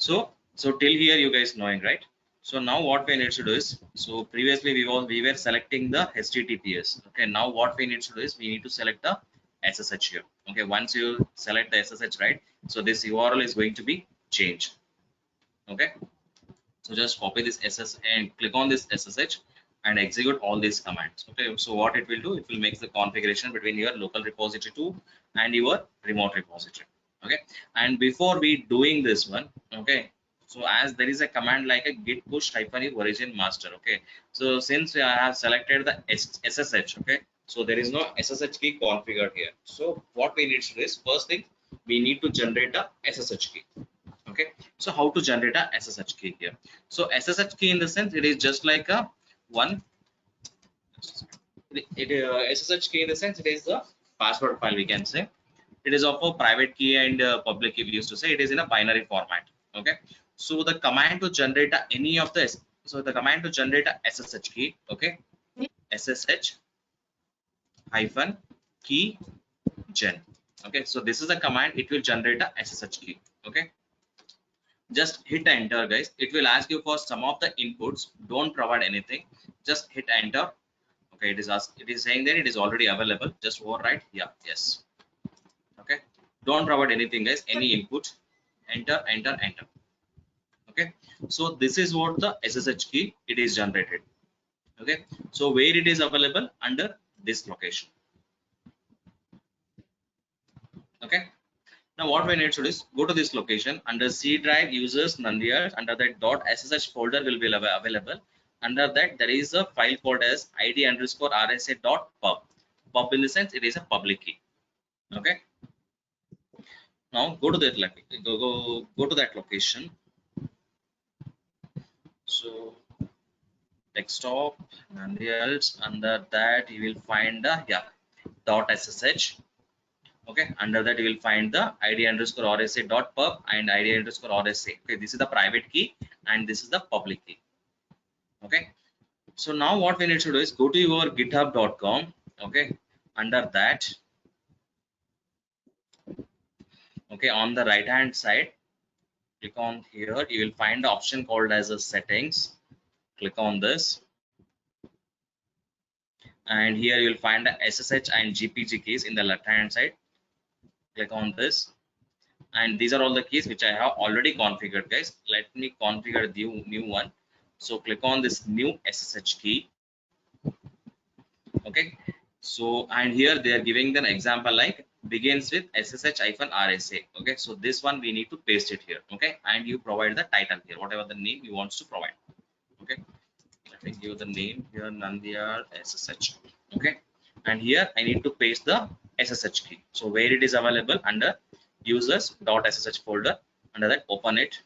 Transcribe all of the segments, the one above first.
So till here you guys knowing, right? So now what we need to do is, so previously we were selecting the HTTPS. Okay, now what we need to do is we need to select the SSH here. Okay, once you select the SSH, right, so this URL is going to be changed. Okay, so just copy this SS and click on this SSH and execute all these commands. Okay, so what it will do, it will make the configuration between your local repository 2 and your remote repository. Okay, and before we doing this one, okay, so as there is a command like a git push -u origin master. Okay, so since I have selected the SSH, okay, so there is no SSH key configured here. So what we need to do is, first thing, we need to generate a SSH key. Okay, so how to generate a SSH key here? So SSH key, in the sense, it is just like a one SSH key, in the sense, it is the password file, we can say. It is of a private key and public key, we used to say. It is in a binary format. Okay, so the command to generate any of this, so the command to generate a SSH key, okay, SSH hyphen key gen. Okay, so this is a command, it will generate a SSH key. Okay, just hit enter, guys. It will ask you for some of the inputs. Don't provide anything, just hit enter. Okay, it is saying that it is already available. Just overwrite, yeah, yes. Okay, don't provide anything, guys, any input. Enter, enter, enter. Okay, so this is what the SSH key, it is generated. Okay, so where it is available, under this location. Okay, now what we need to do is go to this location under C drive users Nandiar. Under that .ssh folder will be available. Under that there is a file called as id_rsa.pub. Pub, in the sense, it is a public key. Okay, now go to that go to that location. So desktop and else, under that you will find the .ssh. Okay, under that you will find the id_rsa.pub and id_rsa. Okay, this is the private key and this is the public key. Okay, so now what we need to do is go to your github.com. Okay, under that, okay, on the right hand side, click on here, you will find the option called as a settings. Click on this, and here you will find the SSH and GPG keys in the left hand side. Click on this, and these are all the keys which I have already configured, guys. Let me configure the new one. So click on this new SSH key. Okay, so and here they are giving an example like begins with SSH-RSA. Okay, so this one we need to paste it here. Okay, and you provide the title here, whatever the name you want to provide. Okay, let me give the name here, Nandiar SSH. Okay, and here I need to paste the SSH key. So where it is available, under users.ssh folder. Under that, open it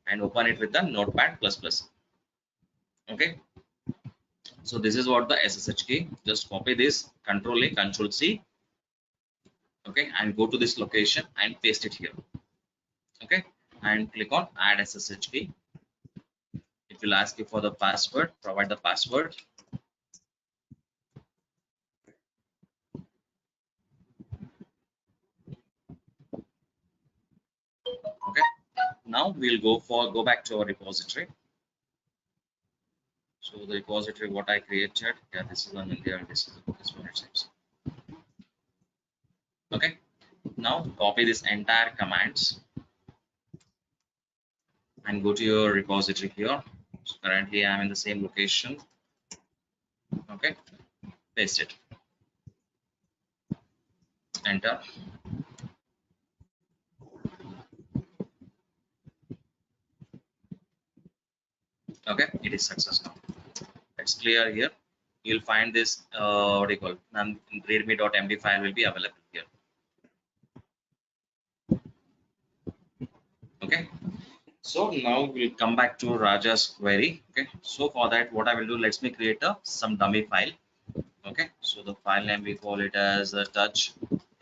and open it with the notepad++. Okay, so this is what the SSH key. Just copy this, Control A, Control C. Okay, and go to this location and paste it here. Okay, and click on add SSH key. It will ask you for the password. Provide the password. Okay, now we'll go back to our repository. So the repository what I created, yeah, this is one in there, this one it seems. Okay, now copy this entire commands and go to your repository here. So currently I am in the same location. Okay, paste it, enter. Okay, it is success now. It's clear here. You'll find this what do you call readme.md file will be available here. Okay, so now we'll come back to Raja's query. Okay, so for that, what I will do, let me create some dummy file. Okay, so the file name we call it as touch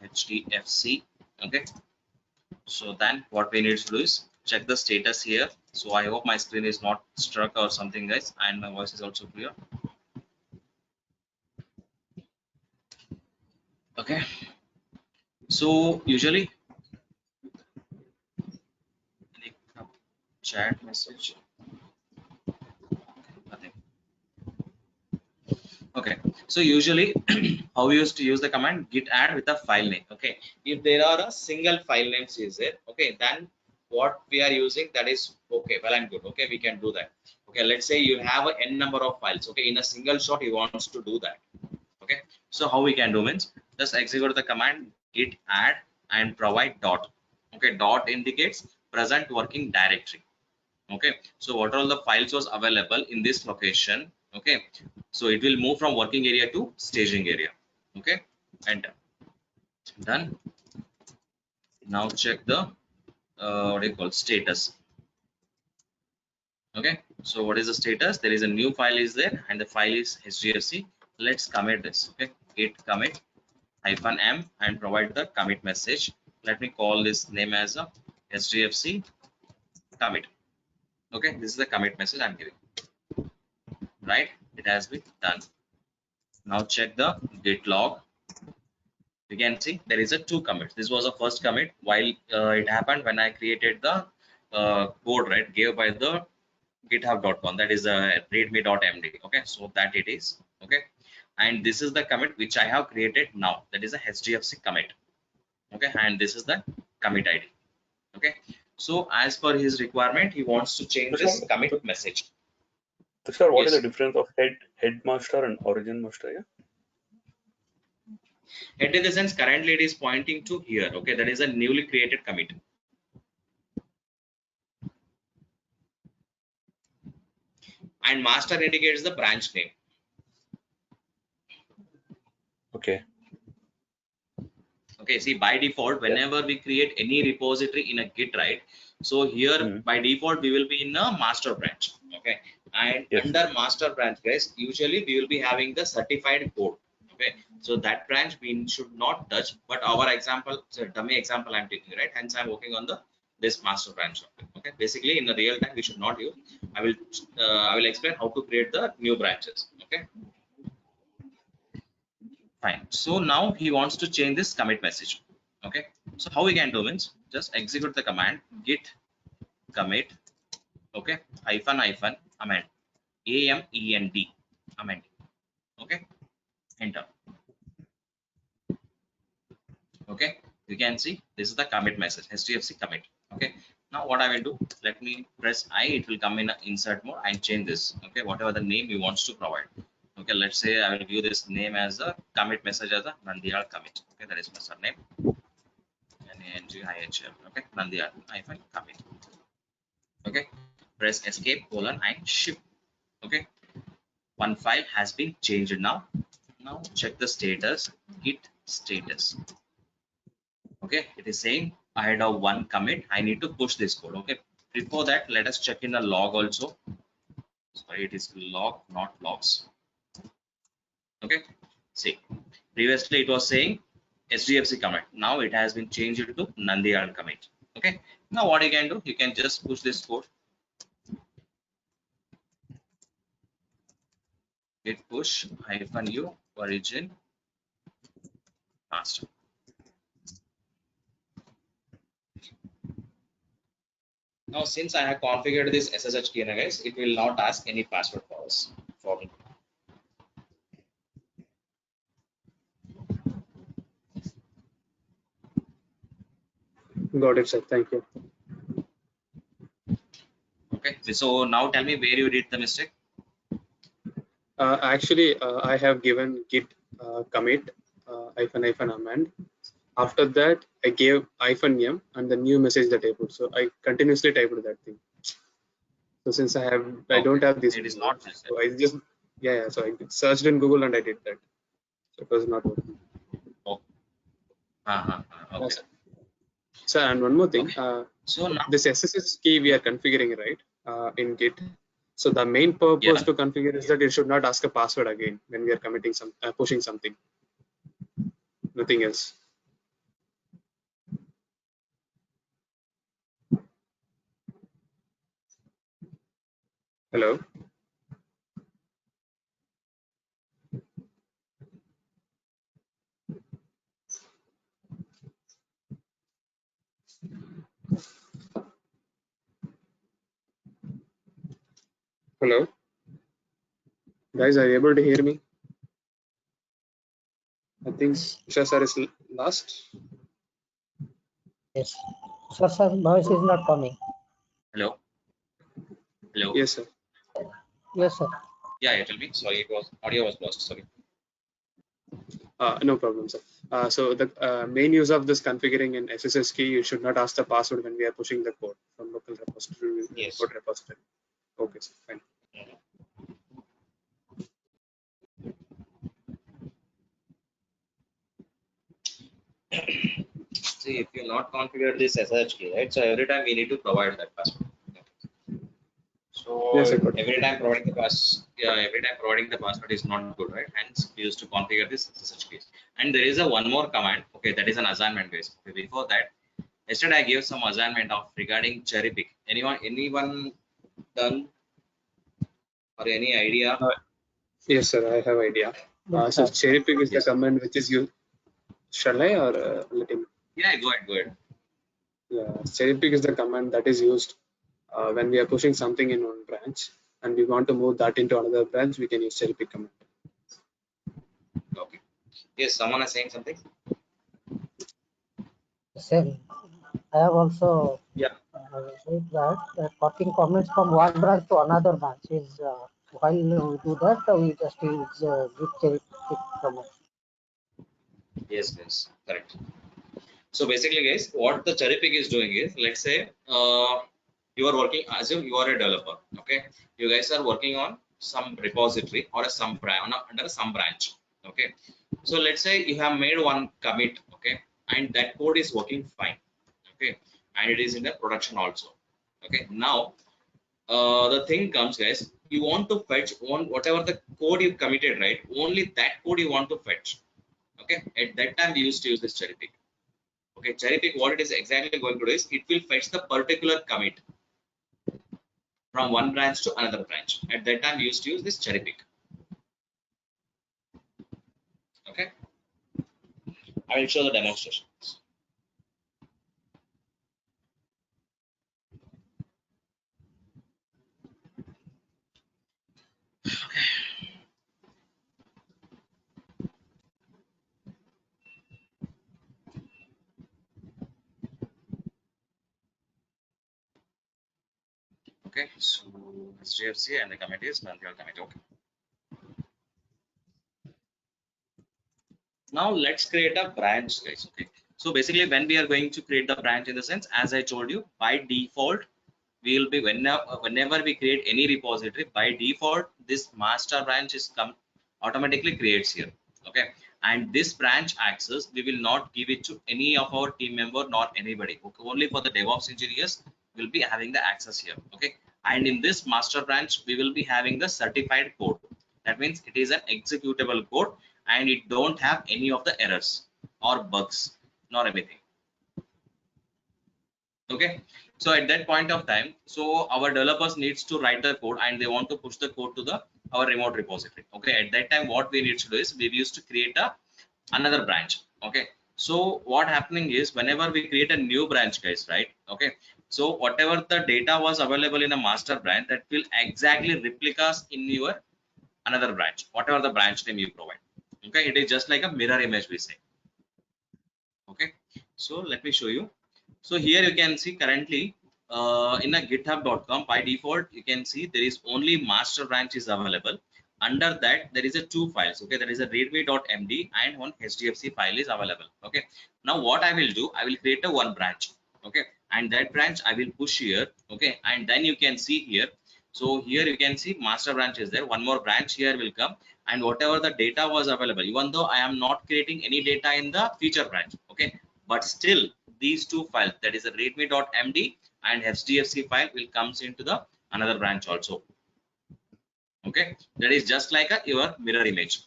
hdfc. Okay, so then what we need to do is check the status here. So I hope my screen is not struck or something, guys, and my voice is also clear. Okay, so usually chat message. Nothing. Okay, so usually how we used to use the command git add with a file name. Okay, if there are a single file names is there, okay, then what we are using, that is okay, well and good. Okay, we can do that. Okay, let's say you have a n number of files. Okay, in a single shot he wants to do that. Okay, so how we can do means just execute the command git add and provide dot. Okay, dot indicates present working directory. Okay, so what all the files was available in this location. Okay, so it will move from working area to staging area. Okay, and done. Now check the what do you call status. Okay, so what is the status? There is a new file is there and the file is hdfc. Let's commit this. Okay, git commit -m and provide the commit message. Let me call this name as a hdfc commit. Okay, this is the commit message I'm giving. Right, it has been done. Now check the git log. You can see there is a two commits. This was a first commit while it happened when I created the code, right, gave by the github.com, that is readme.md. Okay, so that it is. Okay, and this is the commit which I have created now, that is a hdfc commit. Okay, and this is the commit id. Okay, so as per his requirement he wants to change this commit message. Sir, what is Yes, the difference of headmaster and origin master? Yeah. head in the sense currently it is pointing to here. Okay, that is a newly created commit, and master indicates the branch name. Okay. Okay, see, by default whenever we create any repository in a git, right, so here by default we will be in a master branch. Okay, and Yes. under master branch, guys, usually we will be having the certified code. Okay, so that branch we should not touch, but our example, so dummy example I'm taking, right, hence I'm working on the this master branch. Okay, basically in the real time we should not use. I will explain how to create the new branches. Okay, fine. So now he wants to change this commit message. Okay, so how we can do means just execute the command git commit. Okay, hyphen amend, amend, amend. Okay, enter. Okay, you can see this is the commit message, hdfc commit. Okay, now what I will do, let me press I, it will come in insert mode and change this. Okay, whatever the name he wants to provide. Okay, let's say I will give this name as a commit message as a Nandial commit. Okay, that is my surname. NANGIHL. Okay, Nandial hyphen commit. Okay, press escape colon and shift. Okay, one file has been changed now. Now check the status, git status. Okay, it is saying I had a one commit, I need to push this code. Okay, before that let us check in the log also. Sorry, it is log, not logs. Okay, see, previously it was saying hdfc commit, now it has been changed to Nandial commit. Okay, now what you can do, you can just push this code, git push -u origin master. Now since I have configured this ssh key, guys, it will not ask any password for us, for me. Got it, sir. Thank you. Okay, so now tell me where you did the mistake. Actually, I have given git commit hyphen amend. After that, I gave -m and the new message that I put. So I continuously typed that thing. So since I don't have this, It is not so I just yeah. So I searched in Google and I did that. So it was not working. Oh. Okay. So and one more thing. Okay. So now this SSH key we are configuring, right, in Git. So the main purpose to configure is that it should not ask a password again when we are committing some pushing something. Nothing else. Hello. Guys, are you able to hear me? I think Isha sir is last. Yes. Sir, noise is not coming. Hello. Hello. Yes, sir. Yes, sir. Yeah, tell me. Sorry, it was audio was lost. Sorry. No problem, sir. So the main use of this configuring in SSH key, you should not ask the password when we are pushing the code from local repository to Yes. code repository. Okay, sir. Fine. See, if you not configure this SSH key, right? So every time we need to provide that password. So Yes, I got it. every time providing the password is not good, right? Hence we used to configure this SSH keys. And there is a one more command. Okay, that is an assignment base. Okay, before that, yesterday I gave some assignment of regarding cherry pick. Anyone done or any idea? Yes, sir. I have idea. So cherry pick is the Yes. command which is used. Shall I or let him? Yeah, go ahead, go ahead. Yeah, cherry pick is the command that is used when we are pushing something in one branch and we want to move that into another branch. We can use cherry pick command. Okay. Yes, someone is saying something. Same. I have also Yeah. read that copying comments from one branch to another branch is while we do that we just use git cherry pick command. Yes, yes, correct. So basically, guys, what the cherry pick is doing is, let's say, you are working as if you are a developer. Okay, you guys are working on some repository or some under some branch. Okay, so let's say you have made one commit. Okay, and that code is working fine. Okay, and it is in the production also. Okay, now the thing comes, guys. You want to fetch on whatever the code you committed, right? Only that code you want to fetch. Okay, at that time we used to use this cherry pick. Okay, cherry pick, what it is exactly going to do is it will fetch the particular commit from one branch to another branch. At that time we used to use this cherry pick. Okay, I will show the demonstration. Okay, so HDFC and the commit is non-dual commit. Okay. Now let's create a branch, guys. Okay, so basically when we are going to create the branch, in the sense, as I told you, by default we will be whenever we create any repository, by default this master branch is automatically creates here. Okay, and this branch access we will not give it to any of our team member nor anybody. Okay, only for the DevOps engineers will be having the access here. Okay, and in this master branch we will be having the certified code. That means it is an executable code and it don't have any of the errors or bugs nor anything. Okay, so at that point of time, so our developers needs to write the code and they want to push the code to the our remote repository. Okay, at that time what we need to do is we used to create another branch. Okay, so what happening is whenever we create a new branch, guys, right? Okay, so whatever the data was available in a master branch, that will exactly replicas in your another branch, whatever the branch name you provide. Okay, it is just like a mirror image, we say. Okay, so let me show you. So here you can see currently in a github.com, by default you can see there is only master branch is available. Under that there is a two files. Okay, there is a readme.md and one hdfc file is available. Okay, now what I will do, I will create a one branch. Okay, and that branch I will push here. Okay, and then you can see here, so here you can see master branch is there, one more branch here will come, and whatever the data was available, even though I am not creating any data in the feature branch. Okay, but still these two files, that is a readme.md and hdfc file, will comes into the another branch also. Okay, that is just like your mirror image.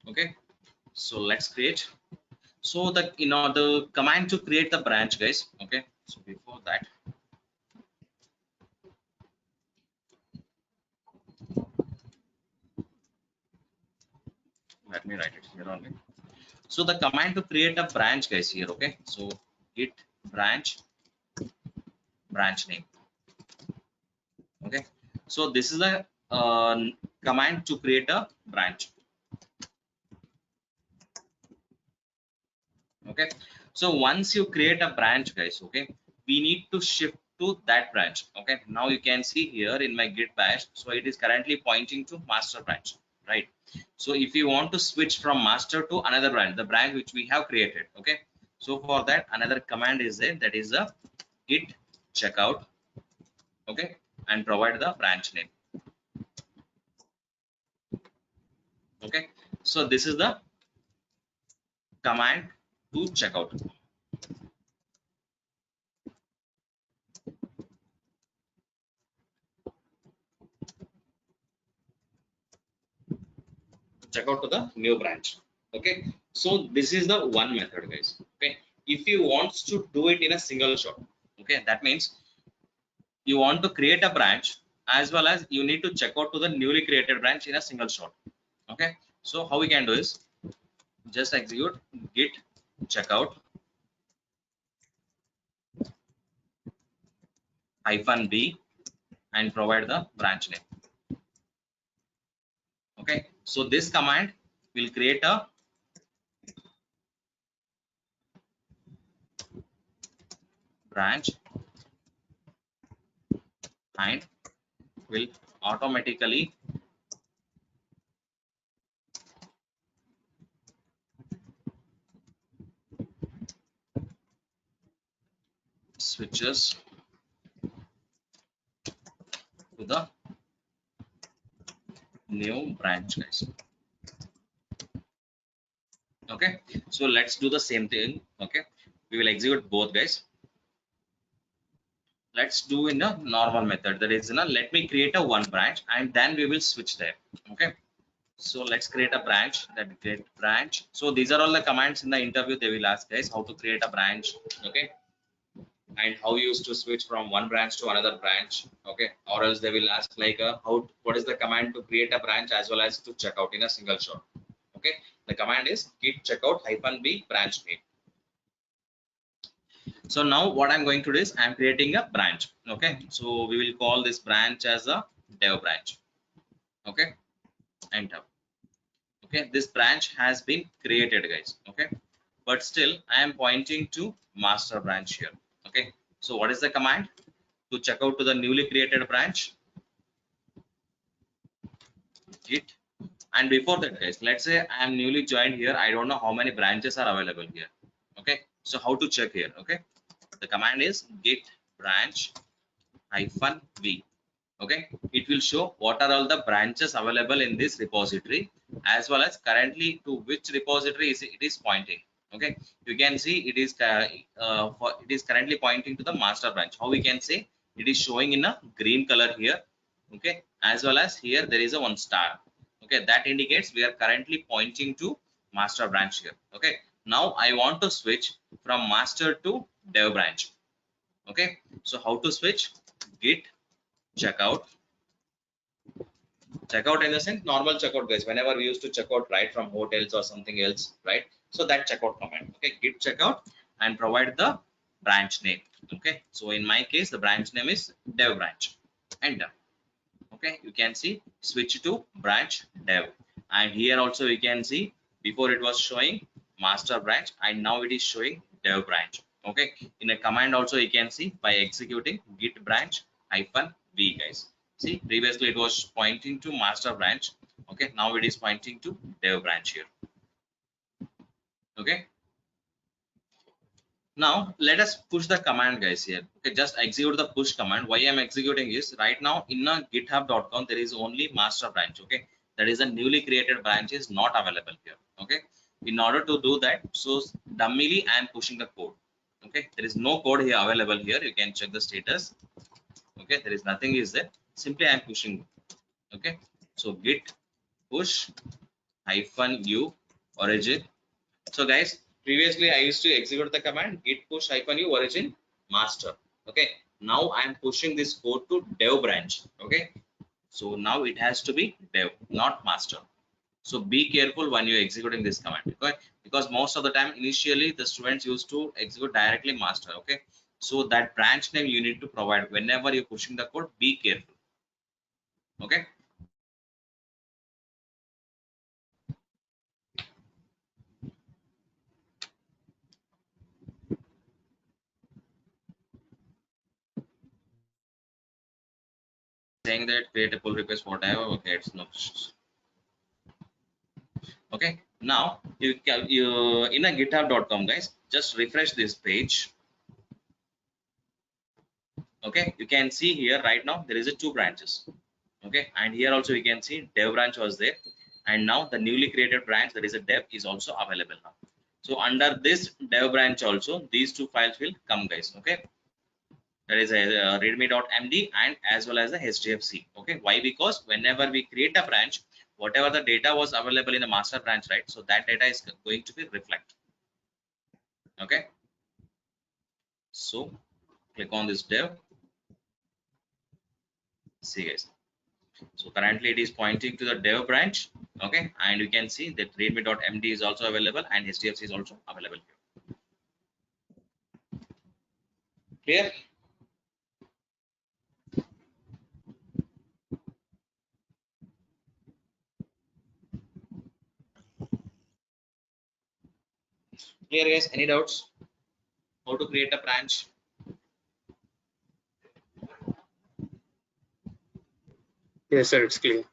Okay, so let's create. So the the command to create the branch, guys. Okay, so before that, let me write it here only. So the command to create a branch, guys, here. Okay, so git branch name. Okay, so this is a command to create a branch. Okay, so once you create a branch, guys, okay, we need to shift to that branch. Okay, now you can see here in my git bash, so it is currently pointing to master branch, right? So if you want to switch from master to another branch, the branch which we have created, okay, so for that another command is there, that is a git checkout, okay, and provide the branch name. Okay, so this is the command to checkout. Check out to the new branch. Okay, so this is the one method, guys. Okay, if you want to do it in a single shot, okay, that means you want to create a branch as well as you need to check out to the newly created branch in a single shot. Okay, so how we can do is just execute git checkout -b and provide the branch name. Okay, so this command will create a branch and will automatically switches to the new branch, guys. Okay, so let's do the same thing. Okay, we will execute both, guys. Let's do in a normal method, that is, let me create a one branch and then we will switch there. Okay, so let's create a branch, that create branch. So these are all the commands in the interview they will ask, guys, how to create a branch. Okay, and how you used to switch from one branch to another branch. Okay, or else they will ask like how, what is the command to create a branch as well as to check out in a single shot. Okay, the command is git checkout -b branch name. So now what I'm going to do is I'm creating a branch. Okay, so we will call this branch as a dev branch. Okay, enter. Okay, this branch has been created, guys. Okay, but still I am pointing to master branch here. Okay, so what is the command to check out to the newly created branch? Git. And before that, guys, let's say I am newly joined here, I don't know how many branches are available here. Okay, so how to check here? Okay, the command is git branch -v. Okay, it will show what are all the branches available in this repository as well as currently to which repository it is pointing. Okay, you can see it is it is currently pointing to the master branch. How we can say it is showing in a green color here. Okay, as well as here there is a one star. Okay, that indicates we are currently pointing to master branch here. Okay, now I want to switch from master to dev branch. Okay, so how to switch? Git checkout in the sense normal checkout, guys, whenever we used to check out right from hotels or something else, right? So that checkout command. Okay, git checkout and provide the branch name. Okay, so in my case the branch name is dev branch. Enter. Okay, you can see switch to branch dev, and here also you can see before it was showing master branch and now it is showing dev branch. Okay, in a command also you can see by executing git branch -v, guys. See, previously it was pointing to master branch. Okay, now it is pointing to dev branch here. Okay, now let us push the command, guys, here. Okay, just execute the push command. Why I'm executing is right now in a github.com there is only master branch. Okay, that is a newly created branch is not available here. Okay, in order to do that, so dumbly I am pushing the code. Okay, there is no code here available here. You can check the status. Okay, there is nothing is there, simply I am pushing. Okay, so git push -u origin. So guys, previously I used to execute the command git push -u origin master. Okay, now I am pushing this code to dev branch. Okay, so now it has to be dev, not master. So be careful when you're executing this command. Okay, because most of the time initially the students used to execute directly master. Okay, so that branch name you need to provide whenever you're pushing the code. Be careful. Okay, saying that create a pull request whatever. Okay, it's no. Okay, now you in a github.com, guys, just refresh this page. Okay, you can see here right now there is a 2 branches. Okay, and here also you can see dev branch was there, and now the newly created branch, that is a dev, is also available now. So under this dev branch also these 2 files will come, guys. Okay, that is a readme.md and as well as the hdfc. Okay, why? Because whenever we create a branch, whatever the data was available in the master branch, right, so that data is going to be reflected. Okay, so click on this dev. See, guys, so currently it is pointing to the dev branch. Okay, and you can see that readme.md is also available and hdfc is also available here. Clear? Clear, guys? Any doubts how to create a branch? Yes, sir, it's clear.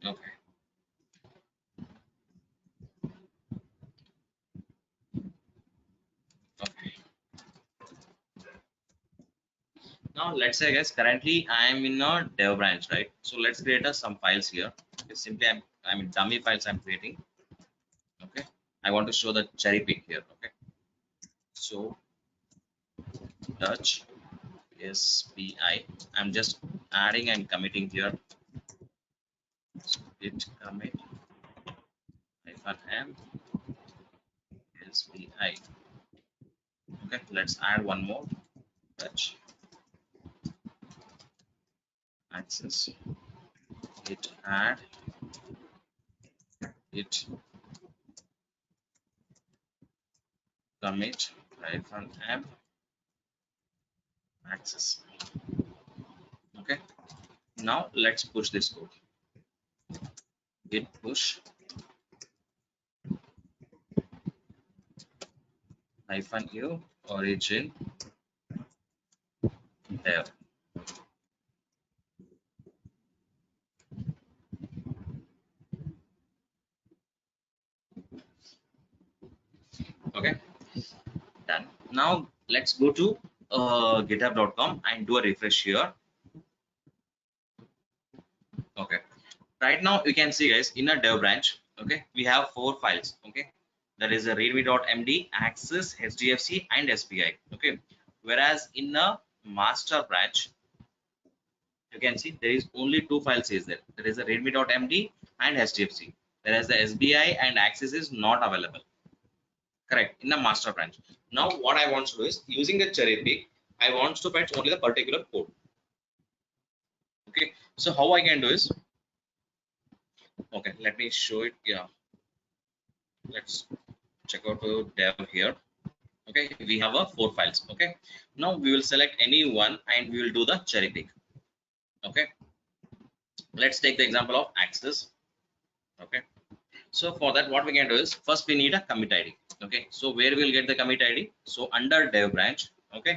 Okay, okay. Now let's say, guys, currently I am in a dev branch, right? So let's create some files here. Okay, simply I mean dummy files I'm creating. Okay, I want to show the cherry pick here. Okay, so touch SPI, I'm just adding and committing here. So git commit -m SPI. Okay, let's add one more touch access git add git commit -m access. Okay, now let's push this code. Git push -u origin dev. Okay, done. Now let's go to github.com and do a refresh here. Okay, right now you can see, guys, in a dev branch, okay, we have 4 files. Okay, that is a readme.md, access, hdfc and spi. Okay, whereas in a master branch you can see there is only 2 files is there. There is a readme.md and hdfc, whereas the sbi and access is not available, correct, in the master branch. Now what I want to do is, using the cherry pick, I want to fetch only the particular code. Okay, so how I can do is, okay, let me show it. Yeah, let's check out the dev here. Okay, we have a 4 files. Okay, now we will select any one and we will do the cherry pick. Okay, let's take the example of access. Okay, so for that what we can do is, first we need a commit id. Okay, so where we'll get the commit id? So under dev branch. Okay,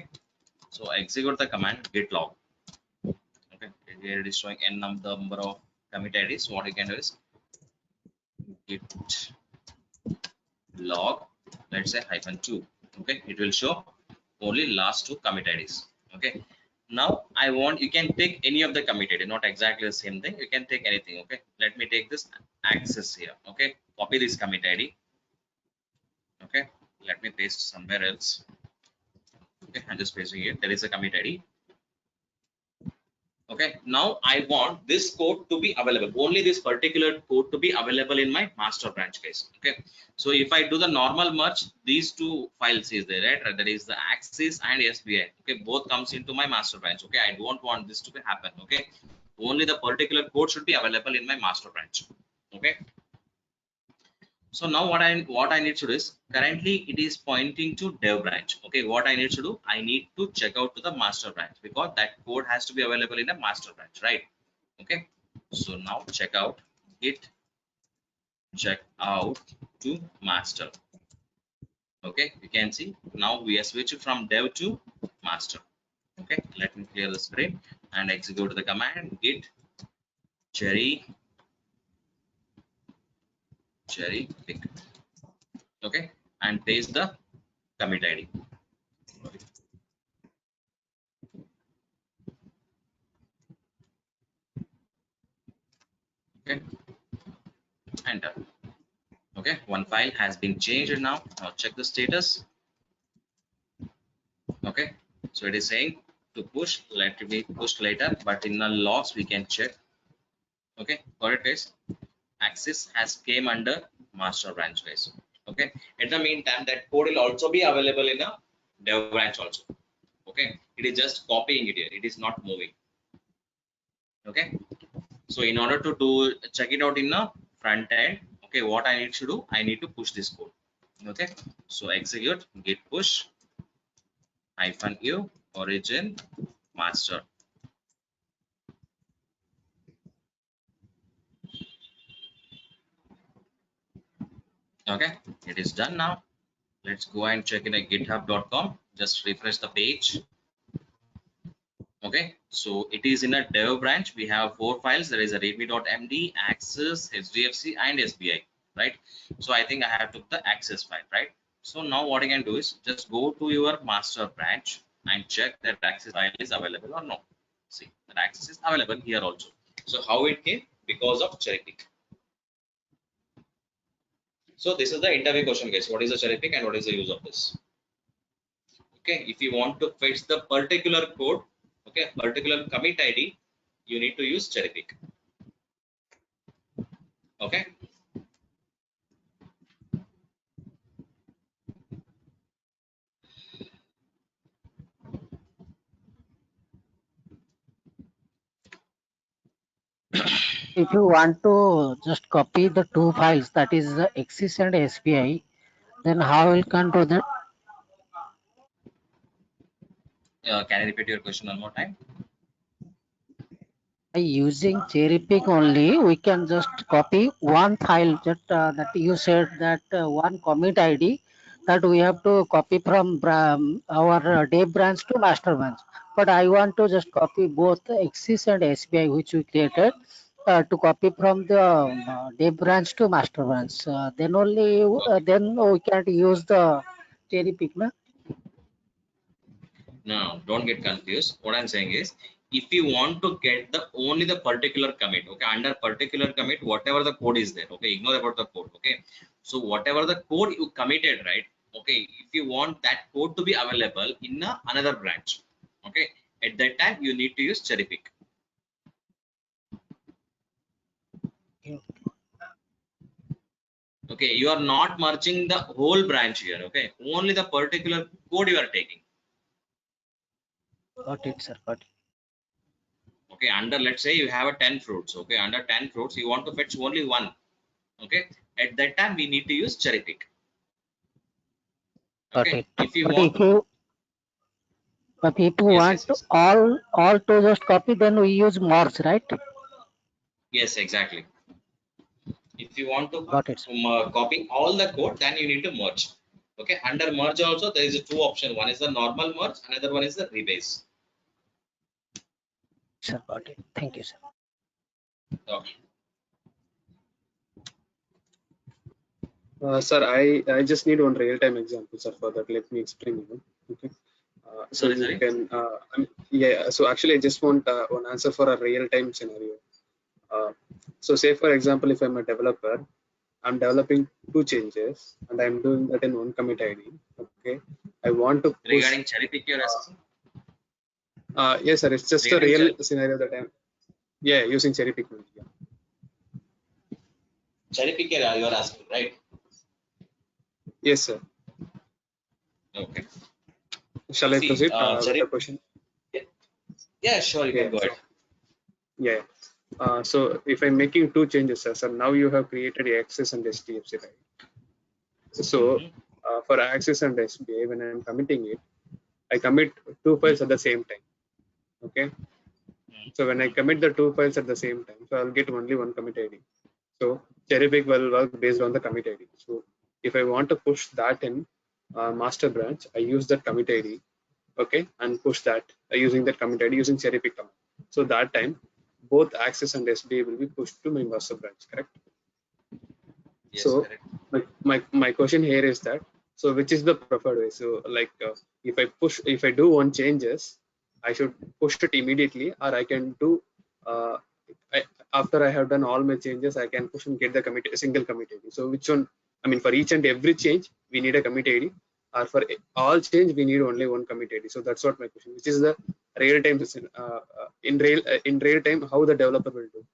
so execute the command git log. Okay, here it is showing n number of commit ids. So what you can do is git log, let's say -2. Okay, it will show only last 2 commit ids. Okay, now I want, you can take any of the commit id, not exactly the same thing, you can take anything. Okay, let me take this access here. Okay, copy this commit id. Okay, let me paste somewhere else. Okay, I'm just pasting here. There is a commit id. Okay, now I want this code to be available, only this particular code to be available in my master branch case. Okay, so if I do the normal merge, these 2 files is there, right? That is the access and sbi. Okay, both comes into my master branch. Okay, I don't want this to be happen. Okay, only the particular code should be available in my master branch. Okay, so now what I need to do is, currently it is pointing to dev branch. Okay, what I need to do, I need to check out to the master branch, because that code has to be available in the master branch, right? Okay, So now check out git check out to master. Okay, you can see now we are switching from dev to master. Okay, let me clear the screen and execute the command git cherry pick. Okay, and paste the commit id. Okay, enter. Okay, one file has been changed now. Now check the status. Okay, so it is saying to push, let it be pushed later, but in the logs we can check. Okay, got it guys? Access has came under master branch guys. Okay, at the meantime that code will also be available in a dev branch also. Okay, it is just copying it here, it is not moving. Okay, so in order to do check it out in the front end, okay, what I need to do, I need to push this code. Okay, so execute git push -u origin master. Okay, it is done now. Let's go and check in at github.com. Just refresh the page. Okay, so it is in a dev branch. We have 4 files. There is a readme.md, access, hdfc and sbi, right? So I think I have took the access file, right? So now what I can do is just go to your master branch and check that access file is available or no. See that access is available here also. So how it came? Because of cherry pick. So this is the interview question guys. What is the cherry pick and what is the use of this? Okay, if you want to fetch the particular code, okay, particular commit id, you need to use cherry pick. Okay, If you want to just copy the two files, that is the Axis and SBI, then how will can do that? can I repeat your question one more time? By using cherry pick only, we can just copy one file that you said that one commit ID that we have to copy from our dev branch to master branch. But I want to just copy both Axis and SBI which we created to copy from the dev branch to master branch. Then only Okay. then we can't use the cherry pick, na? No, don't get confused. What I'm saying is, if you want to get the only the particular commit, okay, under particular commit, whatever the code is there, okay, ignore about the code, okay. So whatever the code you committed, right, okay, if you want that code to be available in another branch, okay, at that time you need to use cherry pick. Okay, you are not merging the whole branch here, okay, only the particular code you are taking. Got it, sir. Got it. Okay, under, let's say you have a 10 fruits, okay, under 10 fruits you want to fetch only one, okay, at that time we need to use cherry pick. Got Okay, it. if you But want if you But if you yes, want yes, to yes, all to just copy, then we use merge, right? yes, exactly. If you want to Got it, sir. copy all the code, then you need to merge. Okay, under merge also there is a two option, one is the normal merge, another one is the rebase. Sir, got it. Thank you, sir. Okay. Sir, I just need one real-time example, sir, for that. Let me explain you. Okay. So you Sorry. can, yeah. So actually, I just want one answer for a real-time scenario. So say for example, if I'm a developer, I'm developing two changes and I'm doing that in one commit ID. Okay. I want to push. Regarding cherry pick you're asking? Yes, sir. It's just a Regarding real scenario that I'm, yeah, using cherry pick. Yeah. cherry pick you are asking, right? Yes, sir. Okay. Shall I See, proceed with cherry, the question? yeah, sure, you Yeah. can go So ahead. yeah. So if I'm making two changes, sir, so now you have created Access and STFC, right? So Mhm. for Access and SBA, when I'm committing it, I commit two files at the same time. Okay. So when I commit the two files at the same time, so I'll get only one commit ID. So cherry pick will work based on the commit ID. So if I want to push that in master branch, I use that commit ID, okay, and push that using that commit ID using cherry pick command. So that time both access and SBA will be pushed to my master branch, correct? Yes, So correct. my question here is that, so which is the preferred way? So like if I do one changes, I should push it immediately, or I can do uh, after I have done all my changes, I can push and get the commit single commit ID. So which one? I mean, for each and every change, we need a commit ID, or for all change, we need only one commit ID. So that's what my question. Which is the real time in real time how the developer will do.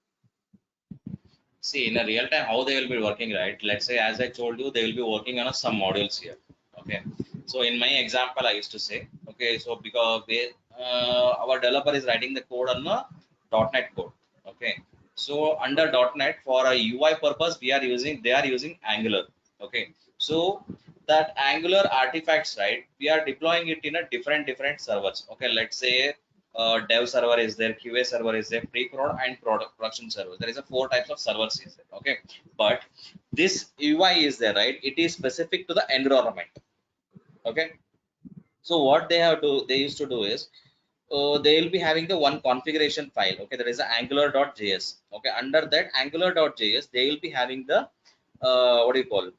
See, in a real time, how they will be working, right? Let's say, as I told you, they will be working on some modules here. Okay. So in my example, I used to say, okay, so because our developer is writing the code on the .NET code. Okay. So under Okay. .NET for a UI purpose, they are using Angular. Okay. So that Angular artifacts, right? We are deploying it in a different servers. Okay. Let's say dev server is there, QA server is there, pre-prod and product production server. There is a 4 types of servers is there. Okay, but this UI is there, right? It is specific to the environment. Okay, so what they used to do is they will be having the one configuration file. Okay, there is a angular.js. Okay, under that angular.js, they will be having the what do you call?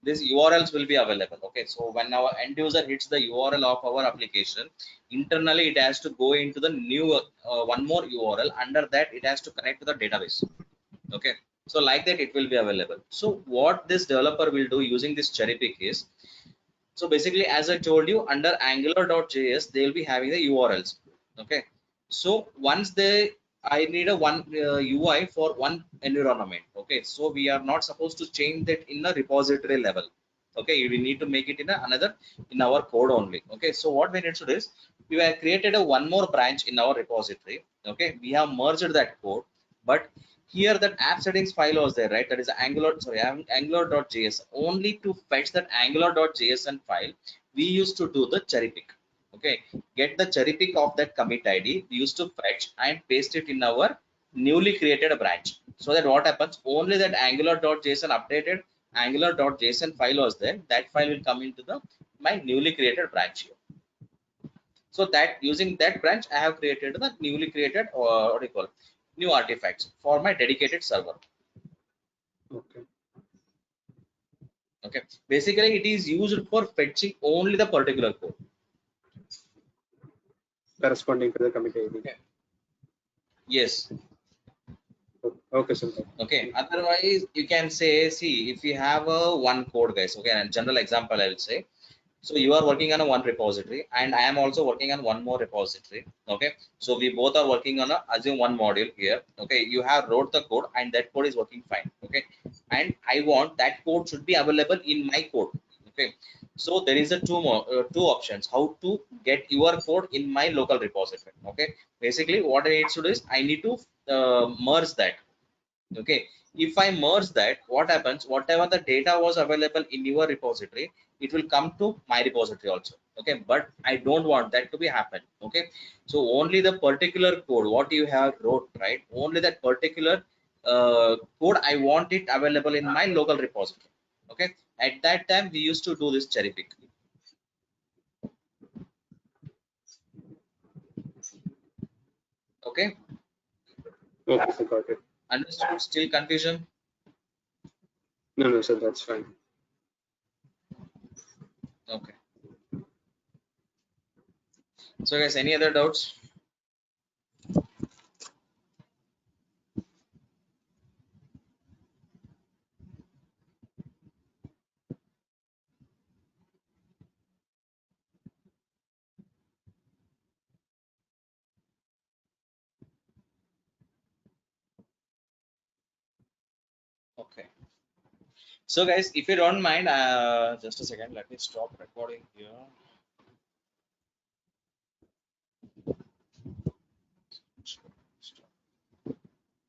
These URLs will be available. Okay, so when our end user hits the URL of our application, internally it has to go into the new one more URL. Under that, it has to connect to the database. Okay, so like that it will be available. So what this developer will do using this cherry pick is, so basically, as I told you, under angular.js, they will be having the URLs. Okay. So once I need a one UI for one environment. Okay. So we are not supposed to change that in a repository level. Okay. We need to make it in another in our code only. Okay. So what we need to do is we have created a one more branch in our repository. Okay. We have merged that code, but here that app settings file was there, right? That is angular.js. Only to fetch that angular.json file, we used to do the cherry pick. Okay, get the cherry pick of that commit ID. We used to fetch and paste it in our newly created branch. So that what happens? Only that angular.json updated angular.json file was there. That file will come into the my newly created branch here. So that using that branch, I have created the newly created what do you call new artifacts for my dedicated server. Okay. Okay, basically it is used for fetching only the particular code. Corresponding to the commit ID. Okay. Yes. Okay, sir. Okay. Otherwise, you can say, see, if you have a one code, guys. Okay, and general example, I will say. So you are working on a one repository, and I am also working on one more repository. Okay, so we both are working on a assume one module here. Okay, you have wrote the code, and that code is working fine. Okay, and I want that code should be available in my code. Okay, so there is a two options how to get your code in my local repository. Okay, basically what I need to do is I need to merge that. Okay, if I merge that, what happens? Whatever the data was available in your repository, it will come to my repository also. Okay, but I don't want that to be happen. Okay, so only the particular code what you have wrote, right? Only that particular code I want it available in my local repository. Okay, at that time we used to do this cherry pick. Okay, Okay, sir, got it. understood? Still confusion? No, no, sir, that's fine. Okay, so guys, any other doubts? Okay, so guys, if you don't mind, just a second, let me stop recording here.